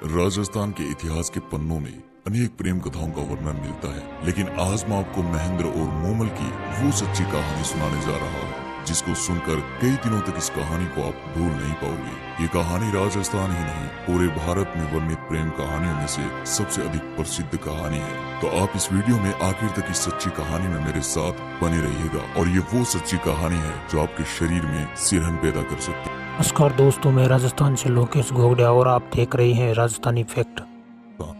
राजस्थान के इतिहास के पन्नों में अनेक प्रेम कथाओं का वर्णन मिलता है, लेकिन आज मैं आपको महेंद्र और मोमल की वो सच्ची कहानी सुनाने जा रहा हूँ जिसको सुनकर कई दिनों तक इस कहानी को आप भूल नहीं पाओगे। ये कहानी राजस्थान ही नहीं, पूरे भारत में वर्णित प्रेम कहानियों में से सबसे अधिक प्रसिद्ध कहानी है। तो आप इस वीडियो में आखिर तक इस सच्ची कहानी में मेरे साथ बने रहिएगा, और ये वो सच्ची कहानी है जो आपके शरीर में सिरहन पैदा कर सकती है। नमस्कार दोस्तों, मैं राजस्थान से लोकेश घोगड़िया और आप देख रहे हैं राजस्थानी फैक्ट।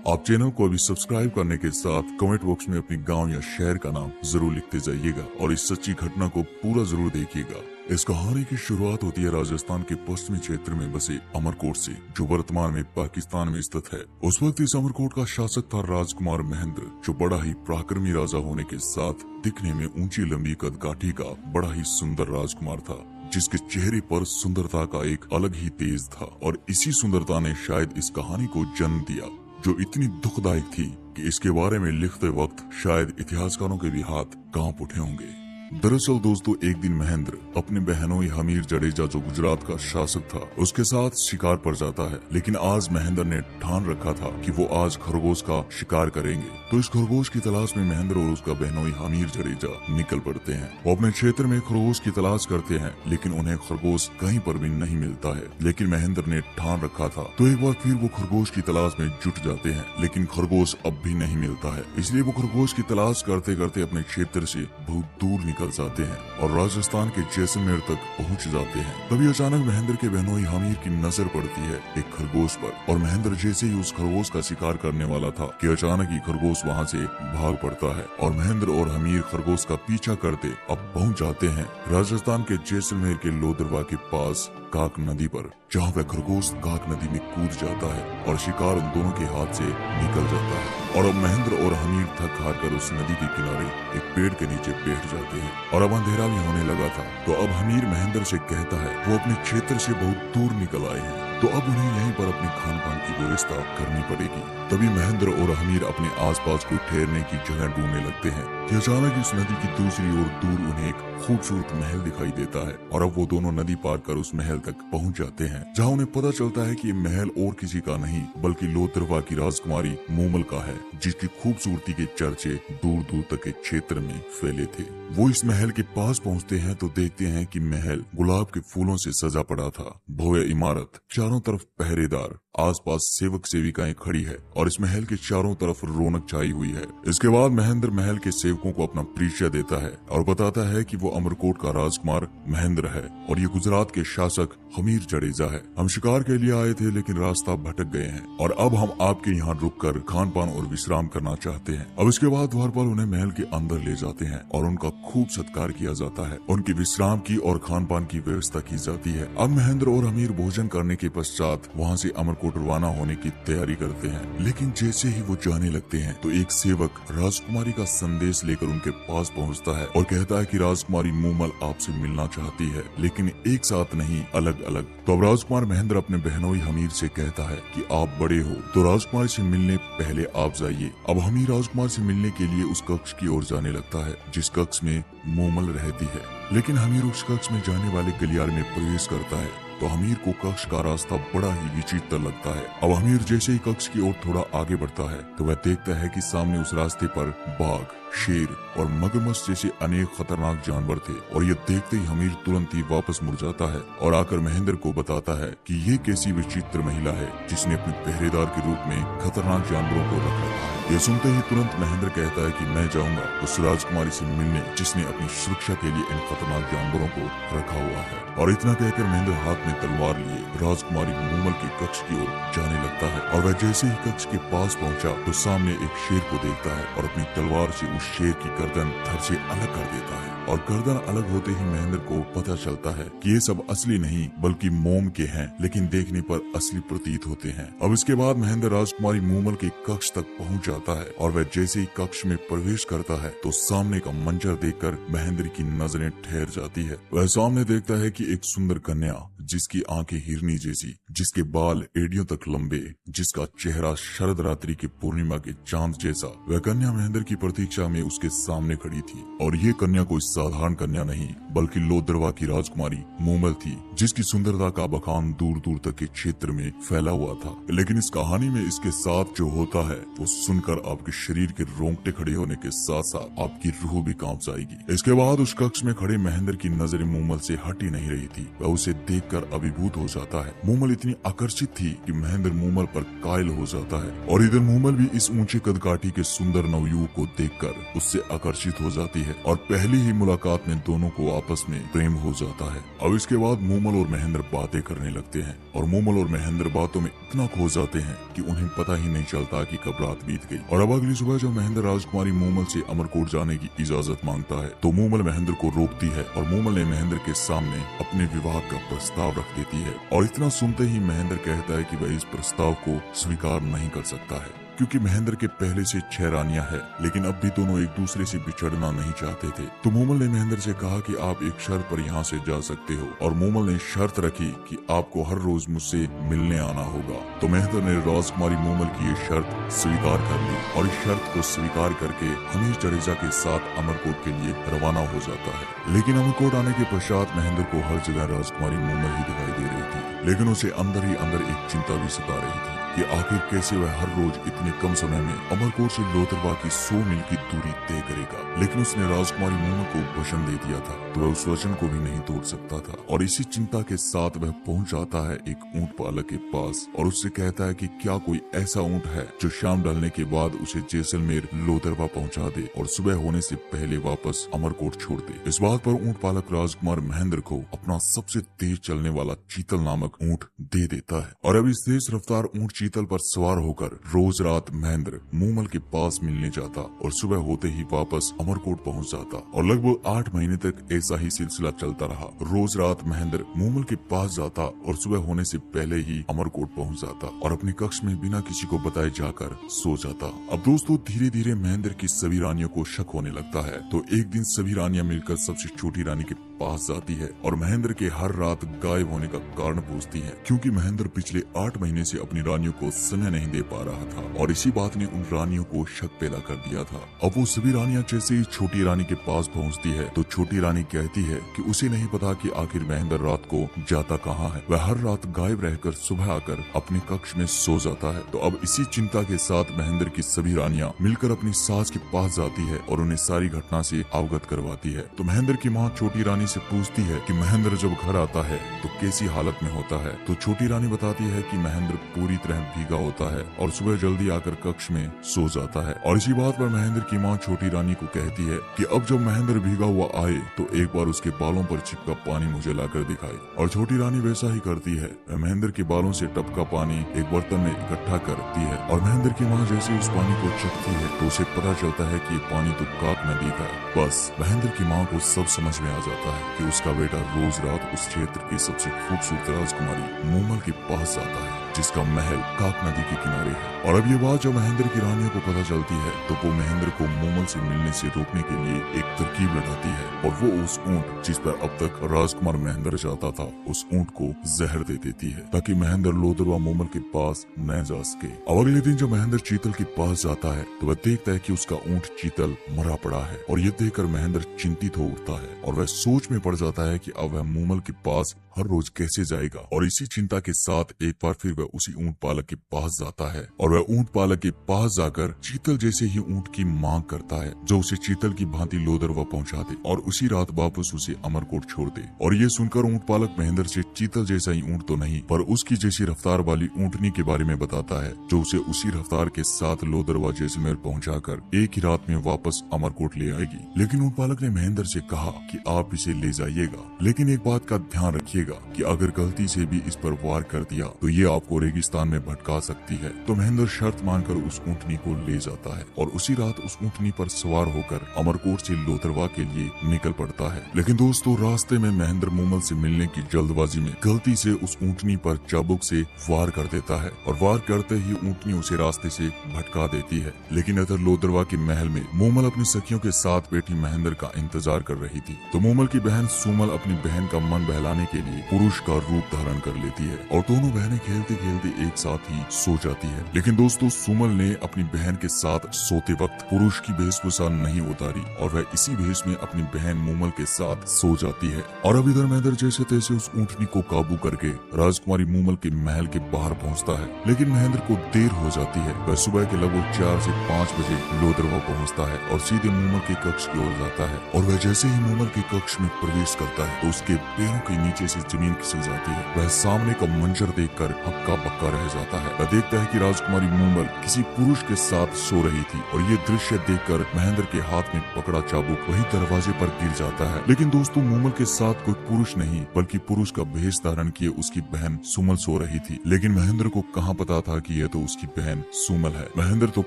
आप चैनल को अभी सब्सक्राइब करने के साथ कमेंट बॉक्स में अपनी गांव या शहर का नाम जरूर लिखते जाइएगा और इस सच्ची घटना को पूरा जरूर देखिएगा। इस कहानी की शुरुआत होती है राजस्थान के पश्चिमी क्षेत्र में बसे अमरकोट से, जो वर्तमान में पाकिस्तान में स्थित है। उस वक्त इस अमरकोट का शासक था राजकुमार महेंद्र, जो बड़ा ही पराक्रमी राजा होने के साथ दिखने में ऊंची लंबी कदकाठी का बड़ा ही सुंदर राजकुमार था, जिसके चेहरे पर सुंदरता का एक अलग ही तेज था। और इसी सुंदरता ने शायद इस कहानी को जन्म दिया, जो इतनी दुखदायक थी कि इसके बारे में लिखते वक्त शायद इतिहासकारों के भी हाथ कांप उठे होंगे। दरअसल दोस्तों, एक दिन महेंद्र अपने बहनोई हमीर जडेजा, जो गुजरात का शासक था, उसके साथ शिकार पर जाता है। लेकिन आज महेंद्र ने ठान रखा था कि वो आज खरगोश का शिकार करेंगे। तो इस खरगोश की तलाश में महेंद्र और उसका बहनोई हमीर जडेजा निकल पड़ते हैं। वो अपने क्षेत्र में खरगोश की तलाश करते हैं, लेकिन उन्हें खरगोश कहीं पर भी नहीं मिलता है। लेकिन महेंद्र ने ठान रखा था, तो एक बार फिर वो खरगोश की तलाश में जुट जाते हैं, लेकिन खरगोश अब भी नहीं मिलता है। इसलिए वो खरगोश की तलाश करते करते अपने क्षेत्र से बहुत दूर निकल जाते हैं और राजस्थान के जैसलमेर तक पहुंच जाते हैं। तभी अचानक महेंद्र के बहनोई हमीर की नजर पड़ती है एक खरगोश पर, और महेंद्र जैसे ही उस खरगोश का शिकार करने वाला था कि अचानक ही खरगोश वहां से भाग पड़ता है, और महेंद्र और हमीर खरगोश का पीछा करते अब पहुंच जाते हैं राजस्थान के जैसलमेर के लोदरवा के पास काक नदी पर, जहाँ वह खरगोश काक नदी में कूद जाता है और शिकार उन दोनों के हाथ से निकल जाता है। और अब महेंद्र और हमीर थक हार कर उस नदी के किनारे एक पेड़ के नीचे बैठ जाते हैं, और अब अंधेरा भी होने लगा था। तो अब हमीर महेंद्र से कहता है वो अपने क्षेत्र से बहुत दूर निकल आए हैं, तो अब उन्हें यहीं पर अपने खान पान की व्यवस्था करनी पड़ेगी। तभी महेंद्र और हमीर अपने आसपास कोई ठहरने की जगह ढूंढने लगते हैं कि अचानक इस नदी की दूसरी ओर दूर उन्हें एक खूबसूरत महल दिखाई देता है, और अब वो दोनों नदी पार कर उस महल तक पहुंच जाते हैं, जहां उन्हें पता चलता है कि ये महल और किसी का नहीं बल्कि लोदरवा की राजकुमारी मोमल का है, जिसकी खूबसूरती के चर्चे दूर दूर तक के क्षेत्र में फैले थे। वो इस महल के पास पहुंचते हैं तो देखते हैं कि महल गुलाब के फूलों से सजा पड़ा था। भव्य इमारत, चारों तरफ पहरेदार, आसपास सेवक सेविकाएं खड़ी है, और इस महल के चारों तरफ रौनक छाई हुई है। इसके बाद महेंद्र महल के सेवकों को अपना परिचय देता है और बताता है कि वो अमरकोट का राजकुमार महेंद्र है, और ये गुजरात के शासक हमीर जडेजा है। हम शिकार के लिए आए थे, लेकिन रास्ता भटक गए हैं, और अब हम आपके यहाँ रुककर खान पान और विश्राम करना चाहते हैं। अब इसके बाद द्वारपाल उन्हें महल के अंदर ले जाते हैं और उनका खूब सत्कार किया जाता है। उनकी विश्राम की और खान पान की व्यवस्था की जाती है। अब महेंद्र और हमीर भोजन करने के पश्चात वहाँ से अमरकोट रवाना होने की तैयारी करते हैं। लेकिन जैसे ही वो जाने लगते हैं तो एक सेवक राजकुमारी का संदेश लेकर उनके पास पहुंचता है और कहता है कि राजकुमारी मोमल आपसे मिलना चाहती है, लेकिन एक साथ नहीं, अलग अलग। तो अब राजकुमार महेंद्र अपने बहनोई हमीर से कहता है कि आप बड़े हो तो राजकुमारी से मिलने पहले आप जाइए। अब हमीर राजकुमार से मिलने के लिए उस कक्ष की ओर जाने लगता है जिस कक्ष में मोमल रहती है। लेकिन हमीर उस कक्ष में जाने वाले गलियारे में प्रवेश करता है तो हमीर को कक्ष का रास्ता बड़ा ही विचित्र लगता है। अब हमीर जैसे ही कक्ष की ओर थोड़ा आगे बढ़ता है तो वह देखता है कि सामने उस रास्ते पर बाघ, शेर और मगरमच्छ जैसे अनेक खतरनाक जानवर थे, और ये देखते ही हमीर तुरंत ही वापस मुड़ जाता है और आकर महेंद्र को बताता है कि ये कैसी विचित्र महिला है जिसने अपने पहरेदार के रूप में खतरनाक जानवरों को रख रखा है। ये सुनते ही तुरंत महेंद्र कहता है कि मैं जाऊंगा उस राजकुमारी से मिलने जिसने अपनी सुरक्षा के लिए इन खतरनाक जानवरों को रखा हुआ है। और इतना कहकर महेंद्र हाथ में तलवार लिए राजकुमारी मोमल के कक्ष की ओर जाने लगता है, और वह जैसे ही कक्ष के पास पहुंचा तो सामने एक शेर को देखता है और अपनी तलवार से उस शेर की गर्दन धड़ से अलग कर देता है। और गर्दन अलग होते ही महेंद्र को पता चलता है कि ये सब असली नहीं बल्कि मोम के हैं, लेकिन देखने पर असली प्रतीत होते हैं। अब इसके बाद महेंद्र राजकुमारी मोमल के कक्ष तक पहुंच जाता है, और वह जैसे ही कक्ष में प्रवेश करता है तो सामने का मंजर देखकर महेंद्र की नजरें ठहर जाती है। वह सामने देखता है कि एक सुंदर कन्या जिसकी आंखें हिरनी जैसी, जिसके बाल एड़ियों तक लंबे, जिसका चेहरा शरद रात्रि के पूर्णिमा के चांद जैसा, वह कन्या महेंद्र की प्रतीक्षा में उसके सामने खड़ी थी। और ये कन्या कोई साधारण कन्या नहीं बल्कि लोदरवा की राजकुमारी मूमल थी, जिसकी सुंदरता का बखान दूर दूर तक के क्षेत्र में फैला हुआ था। लेकिन इस कहानी में इसके साथ जो होता है वो सुनकर आपके शरीर के रोंगटे खड़े होने के साथ साथ आपकी रूह भी कांप जाएगी। इसके बाद उस कक्ष में खड़े महेंद्र की नजरें मूमल से हट ही नहीं रही थी। वह उसे देखकर अभिभूत हो जाता है। मूमल इतनी आकर्षित थी कि महेंद्र मूमल पर कायल हो जाता है और इधर मूमल भी इस ऊंचे कदकाठी के सुंदर नवयुवक को देखकर उससे आकर्षित हो जाती है और पहली ही मुलाकात में दोनों को आपस में प्रेम हो जाता है। अब इसके बाद मूमल और महेंद्र बातें करने लगते हैं और मूमल और महेंद्र बातों में इतना खो जाते हैं कि उन्हें पता ही नहीं चलता कि कब रात बीत गई। और अब अगली सुबह जब महेंद्र राजकुमारी मूमल से अमरकोट जाने की इजाजत मांगता है तो मूमल महेंद्र को रोकती है और मूमल ने महेंद्र के सामने अपने विवाह का प्रस्ताव रख देती है। और इतना सुनते ही महेंद्र कहता है कि वह इस प्रस्ताव को स्वीकार नहीं कर सकता है, क्योंकि महेंद्र के पहले से 6 रानियां हैं, लेकिन अब भी दोनों एक दूसरे से बिछड़ना नहीं चाहते थे। तो मूमल ने महेंद्र से कहा कि आप एक शर्त पर यहाँ से जा सकते हो, और मूमल ने शर्त रखी कि आपको हर रोज मुझसे मिलने आना होगा। तो महेंद्र ने राजकुमारी मूमल की ये शर्त स्वीकार कर ली और इस शर्त को स्वीकार करके हमीश जडेजा के साथ अमरकोट के लिए रवाना हो जाता है। लेकिन अमरकोट आने के पश्चात महेंद्र को हर जगह राजकुमारी मूमल ही दिखाई दे रही थी, लेकिन उसे अंदर ही अंदर एक चिंता भी सता रही थी कि आखिर कैसे वह हर रोज इतने कम समय में अमरकोट से लोथरवा की 100 मील की दूरी तय करेगा। लेकिन उसने राजकुमारी मूमल को वचन दे दिया था तो वह उस वचन को भी नहीं तोड़ सकता था। और इसी चिंता के साथ वह पहुंच जाता है एक ऊंट पालक के पास और उससे कहता है कि क्या कोई ऐसा ऊंट है जो शाम ढलने के बाद उसे जैसलमेर लोथरवा पहुंचा दे और सुबह होने से पहले वापस अमरकोट छोड़ दे। इस बात पर ऊंट पालक राजकुमार महेंद्र को अपना सबसे तेज चलने वाला चीतल नामक ऊंट दे देता है। और अब इस तेज रफ्तार ऊंट चीतल पर सवार होकर रोज रात महेंद्र मूमल के पास मिलने जाता और सुबह होते ही वापस अमरकोट पहुंच जाता। और लगभग 8 महीने तक ऐसा ही सिलसिला चलता रहा। रोज रात महेंद्र मूमल के पास जाता और सुबह होने से पहले ही अमरकोट पहुंच जाता और अपने कक्ष में बिना किसी को बताए जाकर सो जाता। अब दोस्तों धीरे धीरे महेंद्र की सभी रानियों को शक होने लगता है। तो एक दिन सभी रानियां मिलकर सबसे छोटी रानी के पास जाती है और महेंद्र के हर रात गायब होने का कारण पूछती है, क्योंकि महेंद्र पिछले 8 महीने से अपनी रानियों को समय नहीं दे पा रहा था और इसी बात ने उन रानियों को शक पैदा कर दिया था। अब वो सभी रानियां जैसे ही छोटी रानी के पास पहुंचती है तो छोटी रानी कहती है कि उसे नहीं पता कि आखिर महेंद्र रात को जाता कहाँ है। वह हर रात गायब रहकर सुबह आकर अपने कक्ष में सो जाता है। तो अब इसी चिंता के साथ महेंद्र की सभी रानियां मिलकर अपनी सास के पास जाती है और उन्हें सारी घटना से अवगत करवाती है। तो महेंद्र की माँ छोटी रानी से पूछती है कि महेंद्र जब घर आता है तो कैसी हालत में होता है। तो छोटी रानी बताती है कि महेंद्र पूरी तरह भीगा होता है और सुबह जल्दी आकर कक्ष में सो जाता है। और इसी बात पर महेंद्र की माँ छोटी रानी को कहती है कि अब जब महेंद्र भीगा हुआ आए तो एक बार उसके बालों पर चिपका पानी मुझे लाकर दिखाए। और छोटी रानी वैसा ही करती है। वह महेंद्र के बालों से टपका पानी एक बर्तन में इकट्ठा करती है और महेंद्र की माँ जैसे उस पानी को चखती है तो उसे पता चलता है कि ये पानी तो काक नदी का है। बस महेंद्र की माँ को सब समझ में आ जाता है कि उसका बेटा रोज रात उस क्षेत्र की सबसे खूबसूरत राजकुमारी मूमल के पास जाता है जिसका महल काक नदी के किनारे है। और अब ये बात जब महेंद्र की रानियों को पता चलती है तो वो महेंद्र को मूमल से मिलने से रोकने के लिए एक तरकीब लगाती है और वो उस ऊंट जिस पर अब तक राजकुमार महेंद्र जाता था उस ऊंट को जहर दे देती है ताकि महेंद्र लोथरवा मूमल के पास न जा सके। अब अगले दिन जब महेंद्र चीतल के पास जाता है तो वह देखता है कि उसका ऊंट चीतल मरा पड़ा है और ये देखकर महेंद्र चिंतित हो उठता है और वह सोच में पड़ जाता है कि अब वह मूमल के पास हर रोज कैसे जाएगा। और इसी चिंता के साथ एक बार फिर वह उसी ऊंट पालक के पास जाता है और वह ऊंट पालक के पास जाकर चीतल जैसे ही ऊंट की मांग करता है जो उसे चीतल की भांति लोथरवा पहुंचा दे और उसी रात वापस उसे अमरकोट छोड़ दे। और ये सुनकर ऊंट पालक महेंद्र से चीतल जैसा ही ऊंट तो नहीं पर उसकी जैसी रफ्तार वाली ऊंटनी के बारे में बताता है जो उसे उसी रफ्तार के साथ लोथरवा जैसलमेर पहुंचाकर एक ही रात में वापस अमरकोट ले आएगी। लेकिन ऊंट पालक ने महेंद्र से कहा कि आप इसे ले जाइएगा, लेकिन एक बात का ध्यान रखिएगा कि अगर गलती से भी इस पर वार कर दिया तो ये आपको रेगिस्तान में भटका सकती है। तो महेंद्र शर्त मानकर उस ऊंटनी को ले जाता है और उसी रात उस ऊंटनी पर सवार होकर अमरकोट से लोथरवा के लिए निकल पड़ता है। लेकिन दोस्तों रास्ते में महेंद्र मूमल से मिलने की जल्दबाजी में गलती से उस ऊंटनी पर चाबुक से वार कर देता है और वार करते ही ऊंटनी उसे रास्ते से भटका देती है। लेकिन इधर लोथरवा के महल में मूमल अपनी सखियों के साथ बैठी महेंद्र का इंतजार कर रही थी। तो मूमल की बहन सुमल अपनी बहन का मन बहलाने के लिए पुरुष का रूप धारण कर लेती है और दोनों बहनें खेलते खेलते एक साथ ही सो जाती है। लेकिन दोस्तों सुमल ने अपनी बहन के साथ सोते वक्त पुरुष की वेशभूषा नहीं उतारी और वह इसी भेष में अपनी बहन मूमल के साथ सो जाती है। और अब इधर महेंद्र जैसे तैसे उस ऊँटनी को काबू करके राजकुमारी मूमल के महल के बाहर पहुँचता है। लेकिन महेंद्र को देर हो जाती है। वह सुबह के लगभग 4 से 5 बजे लोदरवा पहुँचता है और सीधे मूमल के कक्ष की ओर जाता है। और वह जैसे ही मूमल के कक्ष में प्रवेश करता है तो उसके पैरों के नीचे से जमीन खिसक जाती है। वह सामने का मंजर देखकर हक्का बक्का रह जाता है। वह देखता है कि राजकुमारी मूमल किसी पुरुष के साथ सो रही थी और ये दृश्य देखकर महेंद्र के हाथ में पकड़ा चाबुक वही दरवाजे पर गिर जाता है। लेकिन दोस्तों मूमल के साथ कोई पुरुष नहीं बल्कि पुरुष का भेष धारण किए उसकी बहन सुमल सो रही थी। लेकिन महेंद्र को कहाँ पता था कि यह तो उसकी बहन सुमल है। महेंद्र तो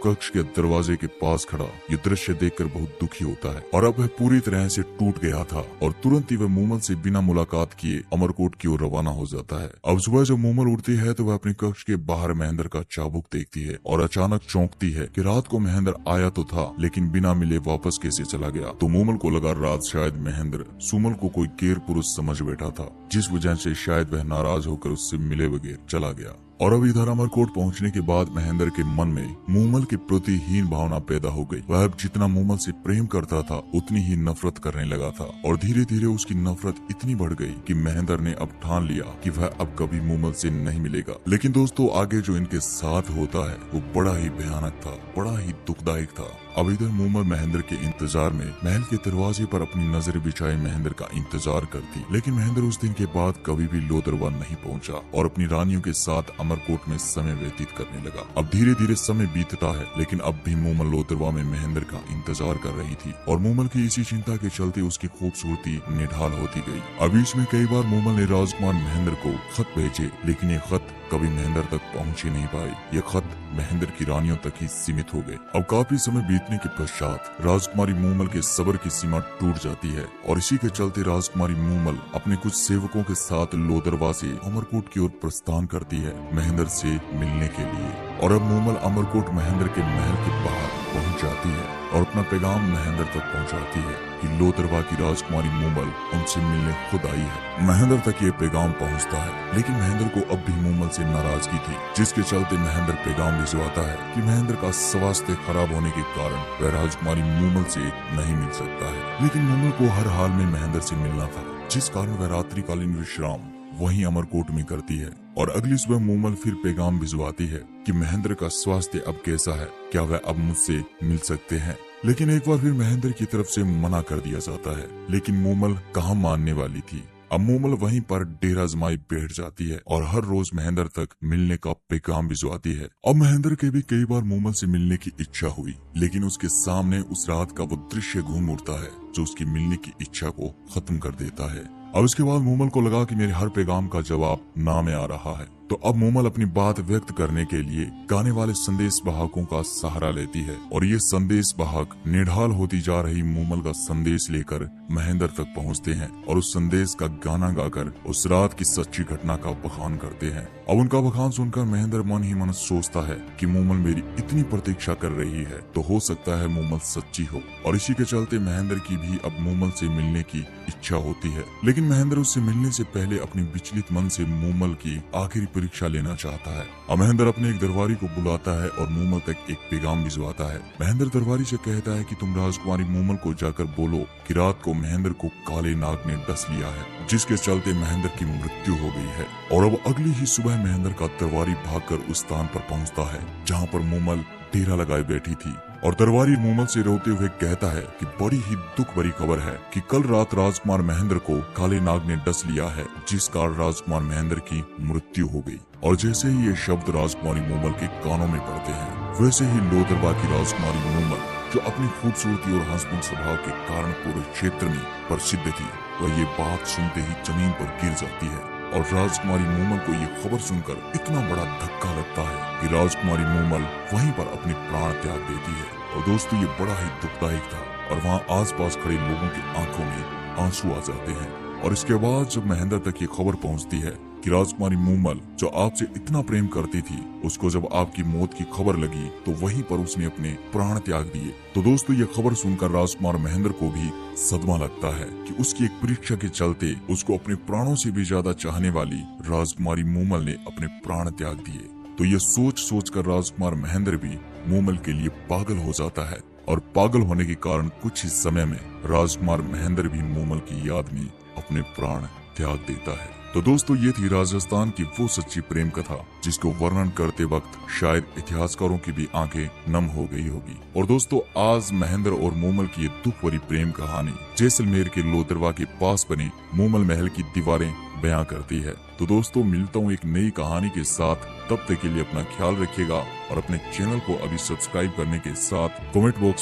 कक्ष के दरवाजे के पास खड़ा ये दृश्य देखकर बहुत दुखी होता है और अब वह पूरी तरह से टूट गया था और तुरंत ही वह मूमल से बिना मुलाकात किए अमरकोट की ओर रवाना हो जाता है। अब सुबह जब मूमल उठती है तो वह अपने कक्ष के बाहर महेंद्र का चाबुक देखती है और अचानक चौंकती है कि रात को महेंद्र आया तो था लेकिन बिना मिले वापस कैसे चला गया। तो मूमल को लगा रात शायद महेंद्र सुमल को कोई गैर पुरुष समझ बैठा था जिस वजह से शायद वह नाराज होकर उससे मिले बगैर चला गया। और अब इधर अमरकोट पहुंचने के बाद महेंद्र के मन में मूमल के प्रति हीन भावना पैदा हो गई। वह अब जितना मूमल से प्रेम करता था उतनी ही नफरत करने लगा था और धीरे धीरे उसकी नफरत इतनी बढ़ गई कि महेंद्र ने अब ठान लिया कि वह अब कभी मूमल से नहीं मिलेगा। लेकिन दोस्तों आगे जो इनके साथ होता है वो बड़ा ही भयानक था, बड़ा ही दुखदायक था। अब इधर मूमल महेंद्र के इंतजार में महल के दरवाजे पर अपनी नजर बिछाए महेंद्र का इंतजार करती। लेकिन महेंद्र उस दिन के बाद कभी भी लोदरवा नहीं पहुंचा और अपनी रानियों के साथ अमरकोट में समय व्यतीत करने लगा। अब धीरे धीरे समय बीतता है लेकिन अब भी मूमल लोदरवा में महेंद्र का इंतजार कर रही थी और मूमल की इसी चिंता के चलते उसकी खूबसूरती निढाल होती गई। अब इसमें कई बार मूमल ने राजकुमार महेंद्र को खत भेजे लेकिन ये खत कभी महेंद्र तक पहुंच ही नहीं पाए। ये खत महेंद्र की रानियों तक ही सीमित हो गए। अब काफी समय बीतने के पश्चात राजकुमारी मूमल के सब्र की सीमा टूट जाती है और इसी के चलते राजकुमारी मूमल अपने कुछ सेवकों के साथ लोदरवा से अमरकोट की ओर प्रस्थान करती है महेंद्र से मिलने के लिए। और अब मूमल अमरकोट महेंद्र के महल के बाहर पहुंच जाती है और अपना पैगाम महेंद्र तक पहुंचाती है कि लोदरवा की राजकुमारी मूमल उनसे मिलने खुद आई है। महेंद्र तक ये पैगाम पहुंचता है लेकिन महेंद्र को अब भी मूमल से नाराजगी थी जिसके चलते महेंद्र पैगाम भिजवाता है कि महेंद्र का स्वास्थ्य खराब होने के कारण वह राजकुमारी मूमल से नहीं मिल सकता है। लेकिन मूमल को हर हाल में महेंद्र से मिलना था जिस कारण वह रात्रिकालीन विश्राम वहीं अमरकोट में करती है। और अगली सुबह मूमल फिर पैगाम भिजवाती है कि महेंद्र का स्वास्थ्य अब कैसा है, क्या वह अब मुझसे मिल सकते हैं। लेकिन एक बार फिर महेंद्र की तरफ से मना कर दिया जाता है। लेकिन मूमल कहाँ मानने वाली थी। अब मूमल वहीं पर डेरा जमाई बैठ जाती है और हर रोज महेंद्र तक मिलने का पैगाम भिजवाती है। अब महेंद्र के भी कई बार मूमल से मिलने की इच्छा हुई लेकिन उसके सामने उस रात का वो दृश्य घूम उठता है जो उसकी मिलने की इच्छा को खत्म कर देता है। अब इसके बाद मूमल को लगा कि मेरे हर पैगाम का जवाब ना में आ रहा है। तो अब मूमल अपनी बात व्यक्त करने के लिए गाने वाले संदेश वाहकों का सहारा लेती है और ये संदेश वाहक निढाल होती जा रही मूमल का संदेश लेकर महेंद्र तक पहुंचते हैं और उस संदेश का गाना गाकर उस रात की सच्ची घटना का बखान करते हैं। अब उनका बखान सुनकर महेंद्र मन ही मन सोचता है कि मूमल मेरी इतनी प्रतीक्षा कर रही है तो हो सकता है मूमल सच्ची हो। और इसी के चलते महेंद्र की भी अब मूमल से मिलने की इच्छा होती है। लेकिन महेंद्र उससे मिलने से पहले अपने विचलित मन से मूमल की आखिरी परीक्षा लेना चाहता है। अब महेंद्र अपने एक दरबारी को बुलाता है और मूमल तक एक पैगाम भिजवाता है। महेंद्र दरबारी से कहता है कि तुम राजकुमारी मूमल को जाकर बोलो कि रात को महेंद्र को काले नाग ने डस लिया है जिसके चलते महेंद्र की मृत्यु हो गई है। और अब अगली ही सुबह महेंद्र का दरबारी भागकर उस स्थान पर पहुंचता है जहां पर मूमल डेरा लगाए बैठी थी और दरबारी मूमल से रोते हुए कहता है कि बड़ी ही दुख भरी खबर है कि कल रात राजकुमार महेंद्र को काले नाग ने डस लिया है जिस कारण राजकुमार महेंद्र की मृत्यु हो गई। और जैसे ही ये शब्द राजकुमारी मूमल के कानों में पड़ते हैं वैसे ही लोदरवा की राजकुमारी मूमल जो अपनी खूबसूरती और हंसमुख स्वभाव के कारण पूरे क्षेत्र में प्रसिद्ध थी वह ये बात सुनते ही जमीन पर गिर जाती है। और राजकुमारी मूमल को ये खबर सुनकर इतना बड़ा धक्का लगता है कि राजकुमारी मूमल वहीं पर अपने प्राण त्याग देती है। और दोस्तों ये बड़ा ही दुखदायक था और वहाँ आसपास खड़े लोगों की आंखों में आंसू आ जाते हैं। और इसके बाद जब महेंद्र तक ये खबर पहुंचती है कि राजकुमारी मूमल जो आपसे इतना प्रेम करती थी, उसको जब आपकी मौत की खबर लगी तो वहीं पर उसने अपने प्राण त्याग दिए। तो दोस्तों ये खबर सुनकर राजकुमार महेंद्र को भी सदमा लगता है कि उसकी एक परीक्षा के चलते उसको अपने प्राणों से भी ज्यादा चाहने वाली राजकुमारी मूमल ने अपने प्राण त्याग दिए। तो ये सोच कर राजकुमार महेंद्र भी मूमल के लिए पागल हो जाता है और पागल होने के कारण कुछ ही समय में राजकुमार महेंद्र भी मूमल की याद में अपने प्राण त्याग देता है। तो दोस्तों ये थी राजस्थान की वो सच्ची प्रेम कथा जिसको वर्णन करते वक्त शायद इतिहासकारों की भी आंखें नम हो गई होगी। और दोस्तों आज महेंद्र और मूमल की ये दुख भरी प्रेम कहानी जैसलमेर के लोथरवा के पास बने मूमल महल की दीवारें बयां करती है। तो दोस्तों मिलता हूँ एक नई कहानी के साथ, तब तक के लिए अपना ख्याल रखिएगा और अपने चैनल को अभी सब्सक्राइब करने के साथ कमेंट बॉक्स